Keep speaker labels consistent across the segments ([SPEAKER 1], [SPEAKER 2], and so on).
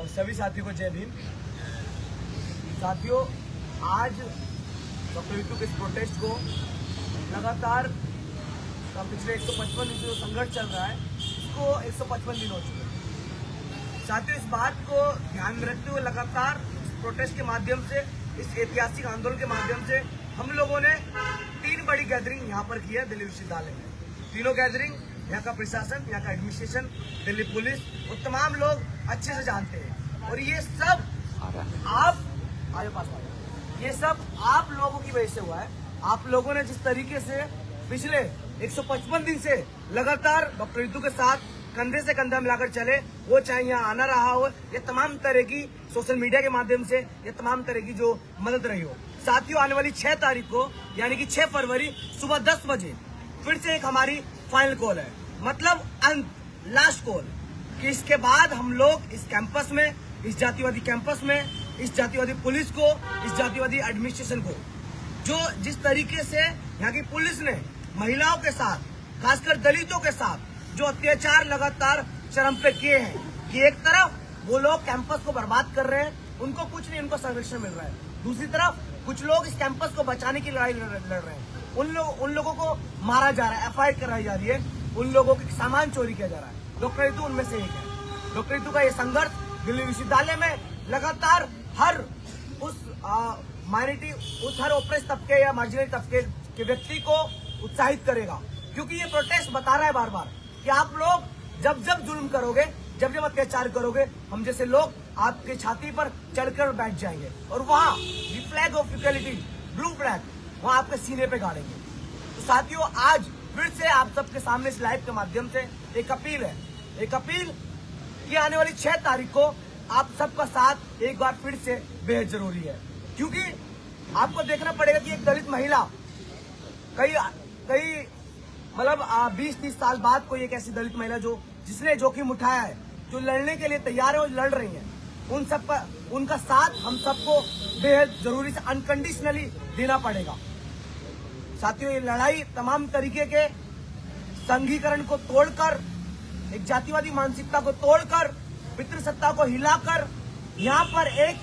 [SPEAKER 1] सभी साथियों को जय भीम। साथियों, आज डॉक्टर रितु के इस प्रोटेस्ट को लगातार पिछले 155 दिन से जो संघर्ष चल रहा है, इसको 155 दिन हो चुके हैं। साथियों, इस बात को ध्यान में रखते हुए लगातार इस प्रोटेस्ट के माध्यम से, इस ऐतिहासिक आंदोलन के माध्यम से हम लोगों ने 3 बड़ी गैदरिंग यहाँ पर की है दिल्ली विश्वविद्यालय में। तीनों गैदरिंग यहाँ का प्रशासन, यहाँ का एडमिनिस्ट्रेशन, दिल्ली पुलिस और तमाम लोग अच्छे से जानते हैं। और ये सब ये सब आप लोगों की वजह से हुआ है। आप लोगों ने जिस तरीके से पिछले 155 दिन से लगातार डॉक्टर रितु के साथ कंधे से कंधा मिलाकर चले, वो चाहे यहाँ आना रहा हो, ये तमाम तरह की सोशल मीडिया के माध्यम से ये तमाम तरह की जो मदद रही हो। साथियों, आने वाली 6 तारीख को यानी कि 6 फरवरी सुबह 10 बजे फिर से एक हमारी फाइनल कॉल है, मतलब अंत, लास्ट कॉल, कि इसके बाद हम लोग इस कैंपस में, इस जातिवादी कैंपस में, इस जातिवादी पुलिस को, इस जातिवादी एडमिनिस्ट्रेशन को, जो जिस तरीके से यहाँ की पुलिस ने महिलाओं के साथ, खासकर दलितों के साथ जो अत्याचार लगातार चरम पे किए हैं, कि एक तरफ वो लोग कैंपस को बर्बाद कर रहे हैं, उनको कुछ नहीं, उनको संरक्षण मिल रहा है, दूसरी तरफ कुछ लोग इस कैंपस को बचाने की लड़ाई लड़ रहे हैं। उन लोगों को मारा जा रहा है, एफआईआर कराई जा रही है, उन लोगों के सामान चोरी किया जा रहा है। डॉक्टर रितु उनमें से एक है। डॉक्टर रितु का ये संघर्ष दिल्ली विश्वविद्यालय में लगातार हर उस माइनॉरिटी, उस हर ओप्रेस तबके या मार्जिनल तबके के व्यक्ति को उत्साहित करेगा, क्योंकि ये प्रोटेस्ट बता रहा है बार बार कि आप लोग जब जब जुल्म करोगे, जब जब अत्याचार करोगे, हम जैसे लोग आपके छाती पर चढ़कर बैठ जाएंगे और वहाँ the flag of equality, blue flag, वहाँ आपके सीने पे गाड़ेंगे। तो साथियों, आज फिर से आप सबके सामने इस लाइव के माध्यम से एक अपील है, एक अपील कि आने वाली 6 तारीख को आप सबका साथ एक बार फिर से बेहद जरूरी है, क्योंकि आपको देखना पड़ेगा कि एक दलित महिला कई मतलब 20-30 साल बाद कोई एक ऐसी दलित महिला जिसने जोखिम उठाया है, जो लड़ने के लिए तैयार है और लड़ रही है, उन सब का, उनका साथ हम सबको बेहद जरूरी से अनकंडीशनली देना पड़ेगा। साथियों, ये लड़ाई तमाम तरीके के संघीकरण को तोड़कर, एक जातिवादी मानसिकता को तोड़कर, पितृसत्ता को हिलाकर यहाँ पर एक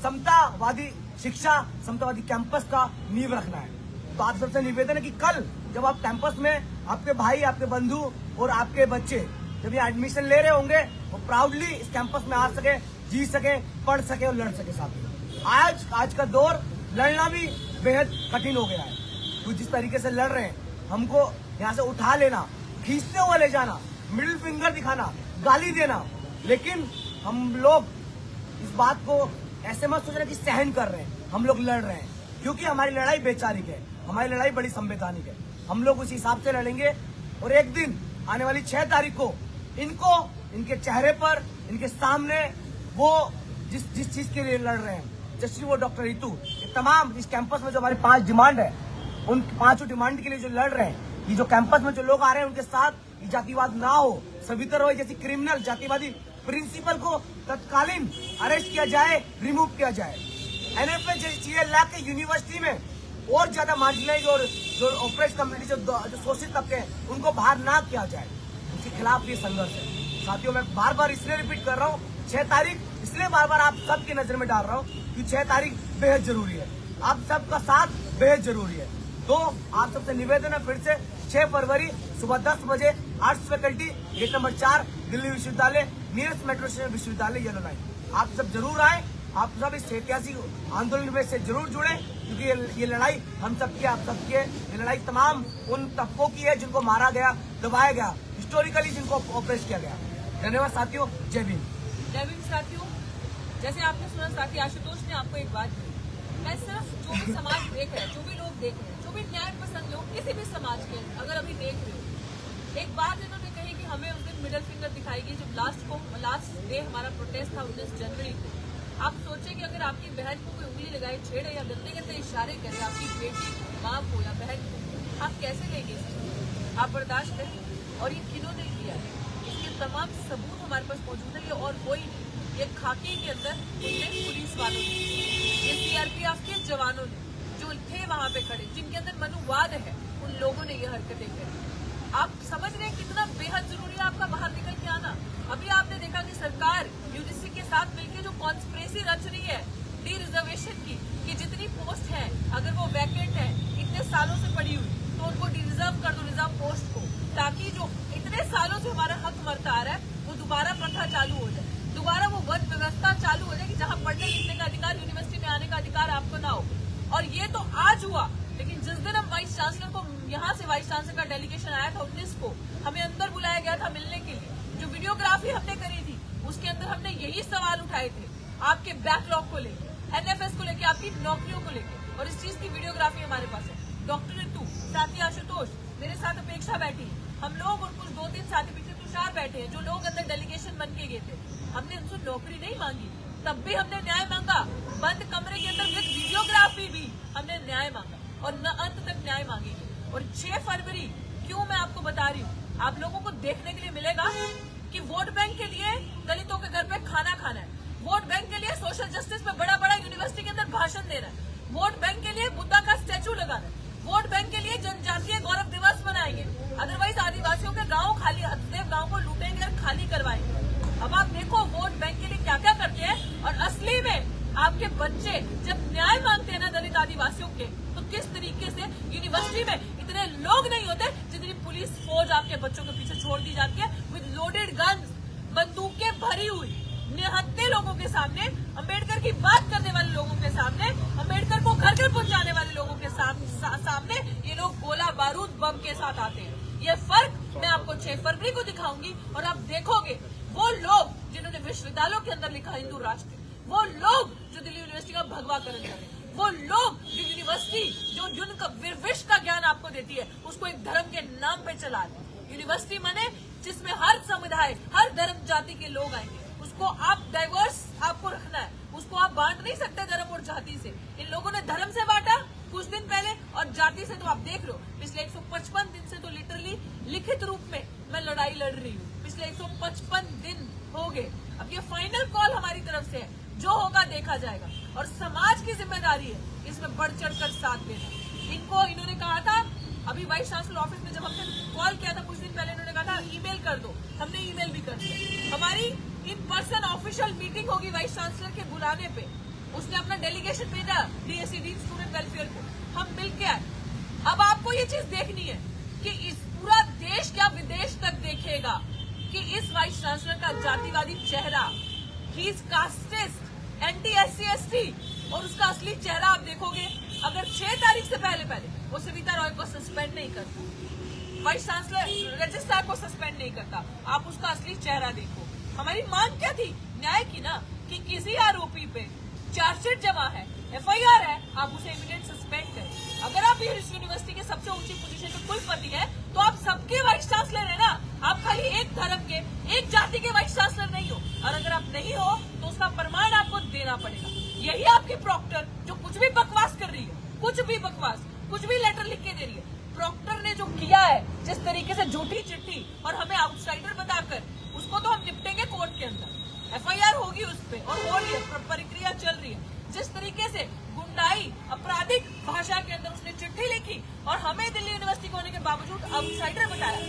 [SPEAKER 1] समतावादी शिक्षा, समतावादी कैंपस का नींव रखना है। तो आप सबसे निवेदन है कि कल जब आप कैंपस में, आपके भाई, आपके बंधु और आपके बच्चे जब ये एडमिशन ले रहे होंगे, वो प्राउडली इस कैंपस में आ सके, जी सके, पढ़ सके और लड़ सके। साथियों, आज का दौर लड़ना भी बेहद कठिन हो गया है। तो जिस तरीके से लड़ रहे हैं, हमको यहाँ से उठा लेना, खींचते हुए ले जाना, मिडिल फिंगर दिखाना, गाली देना, लेकिन हम लोग इस बात को ऐसे मत सोचना कि सहन कर रहे हैं, हम लोग लड़ रहे हैं, क्योंकि हमारी लड़ाई वैचारिक है, हमारी लड़ाई बड़ी संवैधानिक है। हम लोग उस हिसाब से लड़ेंगे और एक दिन आने वाली 6 तारीख को इनको, इनके चेहरे पर, इनके सामने, वो जिस चीज के लिए लड़ रहे हैं, जैसे वो डॉक्टर रितु, ये तमाम इस कैंपस में जो हमारी 5 डिमांड है, उन 5 डिमांड के लिए जो लड़ रहे हैं, ये जो कैंपस में जो लोग आ रहे हैं, उनके साथ ये जातिवाद ना हो, सविता रॉय जैसी क्रिमिनल जातिवादी प्रिंसिपल को तत्कालीन अरेस्ट किया जाए, रिमूव किया जाए। एनएफए जैसी चीजें ला के यूनिवर्सिटी में और ज्यादा मार्जिनलाइज और जो ऑपरेस कम्युनिटी, जो शोषित तबके हैं, उनको बाहर ना किया जाए, उसके खिलाफ ये संघर्ष है। साथियों, मैं बार बार इसलिए रिपीट कर रहा हूँ, 6 तारीख इसलिए बार बार आप सबकी नजर में डाल रहा हूँ कि 6 तारीख बेहद जरूरी है, आप सबका साथ बेहद जरूरी है। तो आप सबसे निवेदन है, फिर से 6 फरवरी सुबह 10 बजे arts faculty, gate number 4, Delhi विश्वविद्यालय, नियरेस्ट मेट्रो स्टेशन विश्वविद्यालय, येलो लाइन। आप सब जरूर आए, आप सब इस ऐतिहासिक आंदोलन में से जरूर जुड़े, क्योंकि ये लड़ाई हम सबकी, आप सबकी है। ये लड़ाई तमाम उन तबकों की है जिनको मारा गया, दबाया गया, हिस्टोरिकली जिनको ऑपरेस किया गया। धन्यवाद साथियों, जय भीम।
[SPEAKER 2] जय भीम। साथियों, जैसे आपने सुना, साथी आशुतोष ने आपको एक बात की, मैं सिर्फ जो भी समाज देख रहे हैं, जो भी लोग देख रहे हैं, जो भी न्याय पसंद लोग किसी भी समाज के अगर अभी देख रहे हो, एक बात इन्होंने कही कि हमें उस दिन मिडिल फिंगर दिखाएगी जब लास्ट डे हमारा प्रोटेस्ट था 19 जनवरी को। आप सोचें कि अगर आपकी बहन को कोई उंगली लगाए, छेड़े या गंदे गंदे इशारे करे, आपकी बेटी, माँ को या बहन को, आप कैसे लेंगे इस चीज? आप बर्दाश्त करें? और ये किन्होंने किया है, इसके तमाम सबूत हमारे पास मौजूद है। ये और कोई नहीं, ये खाकी के अंदर उनने पुलिस वालों ने, ये सीआरपीएफ के जवानों ने जो थे वहां पे खड़े, जिनके अंदर मनुवाद है, उन लोगों ने ये हरकतें करी। आप समझ रहे हैं कितना बेहद जरूरी है आपका बाहर निकल के आना। अभी आपने देखा कि सरकार यूजीसी के साथ मिलकर पॉलिसी रच रही है डी रिजर्वेशन की कि जितनी पोस्ट है अगर वो वैकेंट है इतने सालों से पड़ी हुई तो उनको डी रिजर्व कर दो रिजर्व पोस्ट को, ताकि जो इतने सालों से हमारा हक मरता आ रहा है वो दोबारा प्रथा चालू हो जाए, दोबारा वो वन व्यवस्था चालू हो जाए कि जहाँ पढ़ने लिखने का अधिकार, यूनिवर्सिटी में आने का अधिकार आपको ना हो। और ये तो आज हुआ, लेकिन जिस दिन हम वाइस चांसलर को यहाँ से वाइस चांसलर का डेलीगेशन आया था 19 को, हमें अंदर बुलाया गया था मिलने के लिए, जो वीडियोग्राफी हमने करी थी उसके अंदर हमने यही सवाल उठाए थे आपके बैकलॉग को लेकर, एनएफएस को लेकर, आपकी नौकरियों को लेकर, और इस चीज की वीडियोग्राफी हमारे पास है। डॉक्टर रितु, साथी आशुतोष, मेरे साथ अपेक्षा बैठी, हम लोग और कुछ 2-3 साथी पीछे तुषार बैठे हैं, जो लोग अंदर डेलीगेशन बन के गए थे। हमने उनसे नौकरी नहीं मांगी, तब भी हमने न्याय मांगा, बंद कमरे के अंदर विद वीडियोग्राफी भी हमने न्याय मांगा और न अंत तक न्याय मांगेंगे। और 6 फरवरी क्यों मैं आपको बता रही हूँ, आप लोगों को देखने के लिए मिलेगा कि वोट बैंक के लिए दलितों के घर पे खाना खाना है, वोट बैंक के लिए सोशल जस्टिस पे बड़ा बड़ा यूनिवर्सिटी के अंदर भाषण देना है, वोट बैंक के लिए बुद्धा का स्टैचू लगाना है, वोट बैंक के लिए जनजातीय गौरव दिवस मनाएंगे, अदरवाइज आदिवासियों के गांव खाली, हथदेव गांव को लूटेंगे और खाली करवाएंगे। अब आप देखो वोट बैंक के लिए क्या क्या करते हैं, और असली में आपके बच्चे जब न्याय मांगते हैं ना दलित आदिवासियों के, तो किस तरीके से यूनिवर्सिटी में इतने लोग नहीं होते जितनी पुलिस फौज आपके बच्चों के पीछे छोड़ दी जाती है विद लोडेड गन्स, बंदूकें भरी हुई, निहत्थे लोगों के सामने, अंबेडकर की बात करने वाले लोगों के सामने, अंबेडकर को घर घर पहुंचाने वाले लोगों के सामने ये लोग गोला बारूद बम के साथ आते हैं। ये फर्क मैं आपको 6 फरवरी को दिखाऊंगी और आप देखोगे वो लोग जिन्होंने विश्वविद्यालयों के अंदर लिखा हिंदू राष्ट्र, वो लोग जो दिल्ली यूनिवर्सिटी का भगवाकरण करें, वो लोग जो यूनिवर्सिटी जो जिनका विश्व का ज्ञान आपको देती है उसको एक धर्म के नाम पे चला दे। यूनिवर्सिटी माने जिसमें हर समुदाय, हर धर्म जाति के लोग आएंगे, उसको आप डाइवर्स आपको रखना है, उसको आप बांट नहीं सकते धर्म और जाति से। इन लोगों ने धर्म से बांटा कुछ दिन पहले, और जाति से तो आप देख लो पिछले 155 दिन से तो लिटरली लिखित रूप में मैं लड़ाई लड़ रही हूँ, पिछले 155 दिन हो गए। अब ये फाइनल कॉल हमारी तरफ से है, जो होगा देखा जाएगा, और समाज की जिम्मेदारी है इसमें बढ़ चढ़कर साथ देना। इनको इन्होंने कहा था अभी वाइस चांसलर ऑफिस में जब हमने कॉल किया था कुछ दिन पहले, इन्होंने कहा था ईमेल कर दो, हमने ईमेल भी कर दिया। हमारी इन पर्सन ऑफिशियल मीटिंग होगी वाइस चांसलर के बुलाने पे, उसने अपना डेलीगेशन भेजा डीएससी डीन स्टूडेंट वेलफेयर को, हम मिलके आए। अब आपको ये चीज देखनी है कि इस पूरा देश क्या विदेश तक देखेगा कि इस वाइस चांसलर का जातिवादी चेहरा, he is casteist, anti SC ST, और उसका असली चेहरा आप देखोगे अगर 6 तारीख से पहले वो सविता रॉय को सस्पेंड नहीं करता, वाइस चांसलर रजिस्ट्रार को सस्पेंड नहीं करता, आप उसका असली चेहरा देखो। हमारी मांग क्या थी न्याय की ना, कि किसी आरोपी पे चार्जशीट जमा है, FIR है, आप उसे इमीडिएट सस्पेंड करें। अगर आप ये यूनिवर्सिटी के सबसे ऊंची पोजीशन के कुलपति है तो आप सबके वाइस चांसलर है ना, आप खाली एक धर्म के, एक जाति के वाइस चांसलर नहीं हो, और अगर आप नहीं हो तो उसका प्रमाण आपको देना पड़ेगा। यही आपकी प्रॉक्टर जो कुछ भी बकवास कर रही है, कुछ भी बकवास, कुछ भी लेटर लिख के दे रही है, प्रॉक्टर ने जो किया है जिस तरीके से झूठी चिट्ठी और हमें आउटसाइडर बताकर, उसको तो हम निपटेंगे कोर्ट के अंदर, FIR होगी उस पर, और हो रही है, प्रक्रिया चल रही है। जिस तरीके से गुंडाई आपराधिक भाषा के अंदर उसने चिट्ठी लिखी और हमें दिल्ली यूनिवर्सिटी होने के बावजूद आउटसाइडर बताया,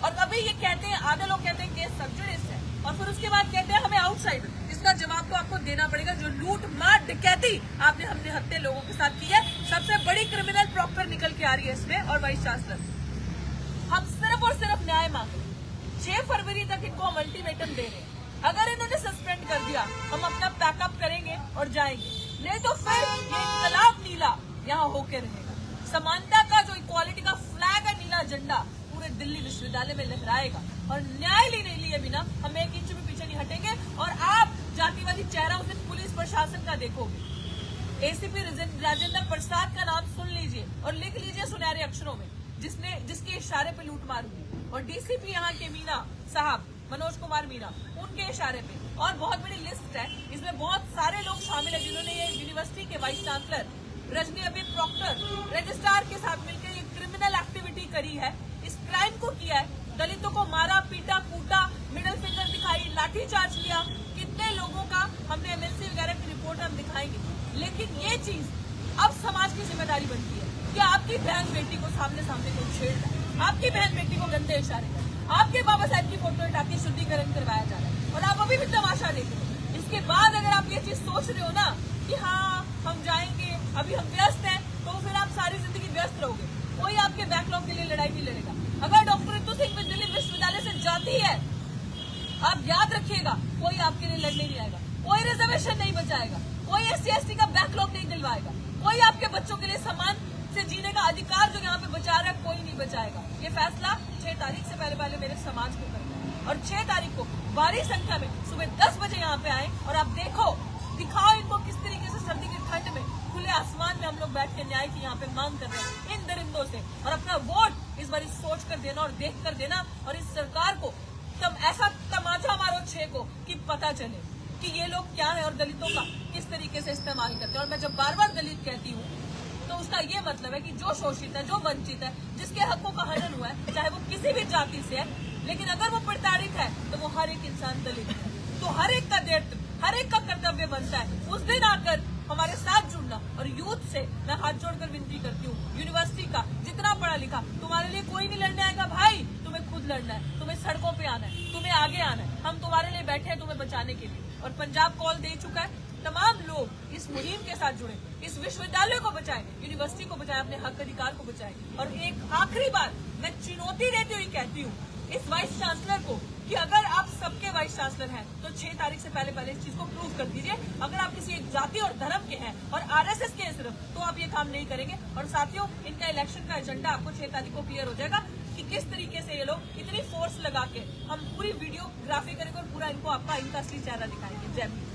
[SPEAKER 2] और अभी ये कहते हैं, आधे लोग कहते हैं केस सबजुडिस है, और फिर उसके बाद कहते हैं हमें आउटसाइडर। इसका जवाब तो आपको देना पड़ेगा, जो लूट मार डकैती आपने हमने हत्या लोगों के साथ की है। सबसे बड़ी क्रिमिनल प्रॉक्टर निकल के आ रही है इसमें, और वाइस चांसलर। हम सिर्फ और सिर्फ न्याय मांग रहे हैं। 6 फरवरी तक इनको हम अल्टीमेटम दे रहे हैं, अगर इन्होंने सस्पेंड कर दिया हम अपना पैकअप करेंगे और जाएंगे, नहीं तो फिर ये इनकलाब नीला यहाँ होके रहेगा। समानता का जो इक्वालिटी का फ्लैग है, नीला झंडा पूरे दिल्ली विश्वविद्यालय में लहराएगा, और न्याय लेने लिए बिना हम 1 इंच भी पीछे नहीं हटेंगे। और आप जातिवादी चेहरा उस दिन पुलिस प्रशासन का देखोगे, ACP राजेंद्र प्रसाद का नाम सुन लीजिए और लिख लीजिए सुनहरे अक्षरों में, जिसके इशारे पे लूटमार हुई, और DCP यहाँ के मीना साहब, मनोज कुमार मीना, उनके इशारे पे, और बहुत बड़ी लिस्ट है, इसमें बहुत सारे लोग शामिल है जिन्होंने ये यूनिवर्सिटी के वाइस चांसलर रजनी अभी प्रॉक्टर रजिस्ट्रार के साथ मिलकर ये क्रिमिनल एक्टिविटी करी है, इस क्राइम को किया है, दलितों को मारा, पीटा, कूटा, मिडिल फिंगर दिखाई, लाठीचार्ज किया, कितने लोगों का हमने MLC वगैरह की रिपोर्ट हम दिखाएंगे। लेकिन ये चीज अब समाज की जिम्मेदारी बनती है कि आपकी बहन बेटी को सामने को छेड़ रहा है, आपकी बहन बेटी को गंदे इशारे कर, आपके बाबा साहब की फोटो हटा के शुद्धिकरण करवाया जा रहा है, और आप अभी भी तमाशा देख रहे हो। इसके बाद अगर आप ये चीज ये सोच रहे हो ना कि हाँ हम जाएंगे, अभी हम व्यस्त हैं, तो फिर आप सारी जिंदगी व्यस्त रहोगे। कोई आपके बैकलॉग के लिए लड़ाई नहीं लड़ेगा। अगर डॉक्टर रितु सिंह दिल्ली विश्वविद्यालय से जाती है, आप याद रखिएगा, कोई आपके लिए लड़ने नहीं आएगा, कोई रिजर्वेशन नहीं बचाएगा, कोई SC/ST का बैकलॉग नहीं दिलवाएगा, कोई आपके बच्चों के लिए समान से जीने का अधिकार जो यहाँ पे बचा रहा है कोई नहीं बचाएगा। ये फैसला 6 तारीख से पहले मेरे समाज को करना है और 6 तारीख को भारी संख्या में सुबह 10 बजे यहाँ पे आए और आप दिखाओ इनको किस तरीके से सर्दी की ठंड में खुले आसमान में हम लोग बैठ के न्याय की यहाँ पे मांग कर रहे हैं इन दरिंदों से। और अपना वोट इस बार सोच कर देना और देख कर देना और इस सरकार को ऐसा तमाचा मारो 6 को कि पता चले कि ये लोग क्या है और दलितों का किस तरीके से इस्तेमाल करते हैं। और मैं जब बार बार दलित कहती हूँ तो उसका ये मतलब है कि जो शोषित है, जो वंचित है, जिसके हकों का हनन हुआ है, चाहे वो किसी भी जाति से है, लेकिन अगर वो प्रताड़ित है तो वो हर एक इंसान दलित है। तो हर एक का दायित्व, हर एक का कर्तव्य बनता है उस दिन आकर हमारे साथ जुड़ना। और यूथ से मैं हाथ जोड़कर विनती करती हूँ, यूनिवर्सिटी का जितना पढ़ा लिखा, तुम्हारे लिए कोई नहीं लड़ने आएगा भाई, तुम्हें खुद लड़ना है, तुम्हें सड़कों पे आना है, तुम्हें आगे आना है। हम तुम्हारे लिए बैठे हैं तुम्हें बचाने के लिए। और पंजाब कॉल दे चुका है, तमाम लोग इस मुहिम के साथ जुड़े, इस विश्वविद्यालय को बचाएं, यूनिवर्सिटी को बचाएं, अपने हक अधिकार को बचाएं। और एक आखिरी बार मैं चुनौती देती हुई कहती हूँ इस वाइस चांसलर को कि अगर आप सबके वाइस चांसलर हैं तो 6 तारीख से पहले इस चीज को प्रूव कर दीजिए। अगर आप किसी एक जाति और धर्म के हैं और RSS के हैं सिर्फ, तो आप ये काम नहीं करेंगे। और साथियों, इनका इलेक्शन का एजेंडा आपको 6 तारीख को क्लियर हो जाएगा कि किस तरीके से ये लोग इतनी फोर्स लगा के हम पूरी वीडियोग्राफी करेंगे और पूरा इनको आपका इनका असली चेहरा दिखाएंगे। जय हिंद।